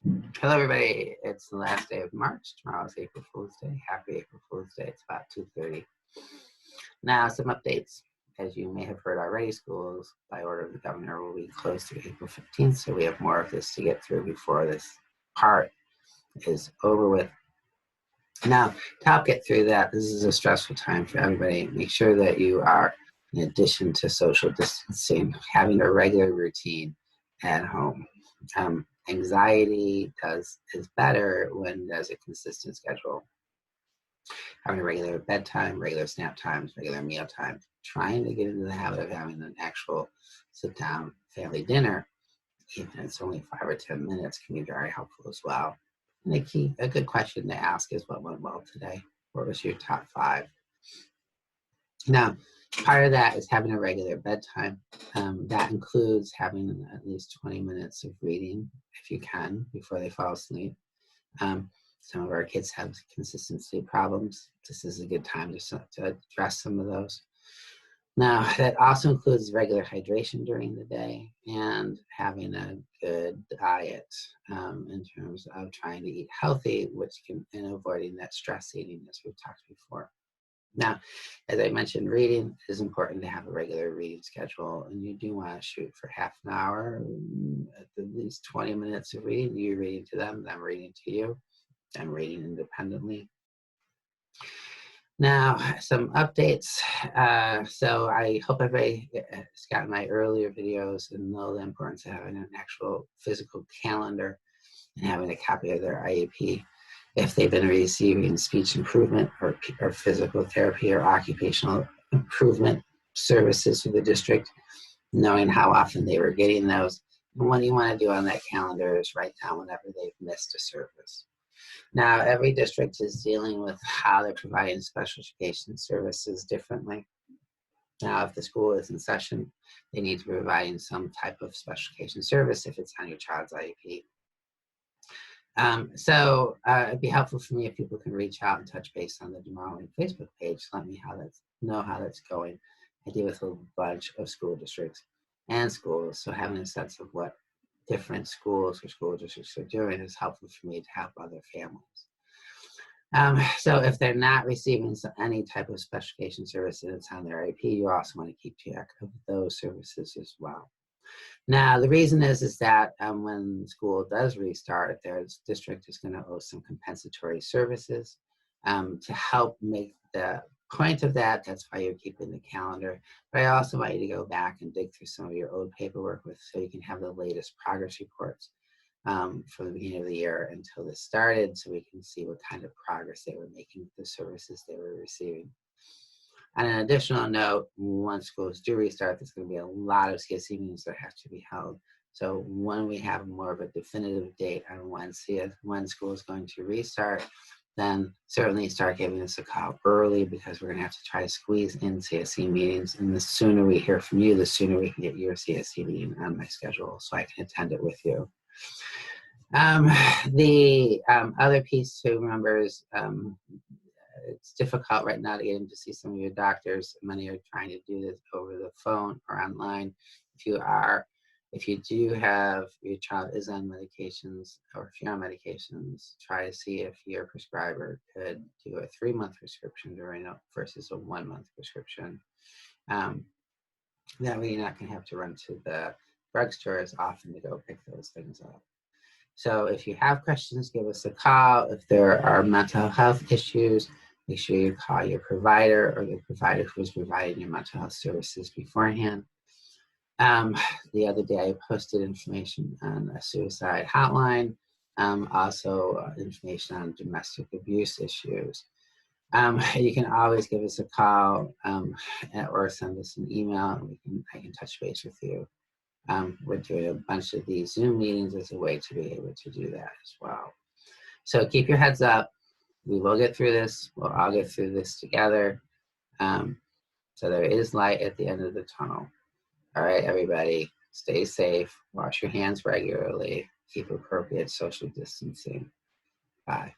Hello, everybody. It's the last day of March. Tomorrow is April Fool's Day. Happy April Fool's Day. It's about 2:30. Now, some updates. As you may have heard already, schools, by order of the governor, will be closed through April 15th. So we have more of this to get through before this part is over with. Now, to help get through that, this is a stressful time for everybody. Make sure that you are, in addition to social distancing, having a regular routine at home. Anxiety is better when there's a consistent schedule. Having a regular bedtime, regular snap times, regular meal times, trying to get into the habit of having an actual sit-down family dinner, even if it's only 5 or 10 minutes, can be very helpful as well. And a good question to ask is, what went well today? What was your top 5? Now, part of that is having a regular bedtime. That includes having at least 20 minutes of reading, if you can, before they fall asleep. Some of our kids have consistency problems. This is a good time to address some of those. Now, that also includes regular hydration during the day and having a good diet in terms of trying to eat healthy, and avoiding that stress eating, as we've talked before. Now, as I mentioned, reading is important to have a regular reading schedule, and you do want to shoot for half an hour, at least 20 minutes of reading. You're reading to them reading to you, them reading independently. Now, some updates. So I hope everybody has gotten my earlier videos and know the importance of having an actual physical calendar and having a copy of their IEP. If they've been receiving speech improvement or physical therapy or occupational improvement services through the district, knowing how often they were getting those. And what you want to do on that calendar is write down whenever they've missed a service. Now, every district is dealing with how they're providing special education services differently. Now, if the school is in session, they need to be providing some type of special education service if it's on your child's IEP. It'd be helpful for me if people can reach out and touch base on the Tomorrow Facebook page. Let me know how that's going. I deal with a bunch of school districts and schools, so having a sense of what different schools or school districts are doing is helpful for me to help other families. So if they're not receiving any type of special education service and it's on their IEP, you also want to keep track of those services as well. Now, the reason is that when school does restart, their district is going to owe some compensatory services to help make the point of that. That's why you're keeping the calendar. But I also want you to go back and dig through some of your old paperwork so you can have the latest progress reports from the beginning of the year until this started, so we can see what kind of progress they were making with the services they were receiving. On an additional note, once schools do restart, there's going to be a lot of CSE meetings that have to be held. So when we have more of a definitive date on when school is going to restart, then certainly start giving us a call early, because we're going to have to try to squeeze in CSE meetings. And the sooner we hear from you, the sooner we can get your CSE meeting on my schedule so I can attend it with you. The other piece to remember is it's difficult right now to get in to see some of your doctors. Many are trying to do this over the phone or online. If you do have, your child is on medications, or if you're on medications, try to see if your prescriber could do a 3-month prescription versus a 1-month prescription. That way you're not going to have to run to the drugstore as often to go pick those things up. So if you have questions, give us a call. If there are mental health issues, make sure you call your provider or the provider who is providing your mental health services beforehand. The other day I posted information on a suicide hotline, also information on domestic abuse issues. You can always give us a call or send us an email, and I can touch base with you. We're doing a bunch of these Zoom meetings as a way to be able to do that as well. So keep your heads up. We will get through this. We'll all get through this together. So there is light at the end of the tunnel. All right, everybody, stay safe. Wash your hands regularly. Keep appropriate social distancing. Bye.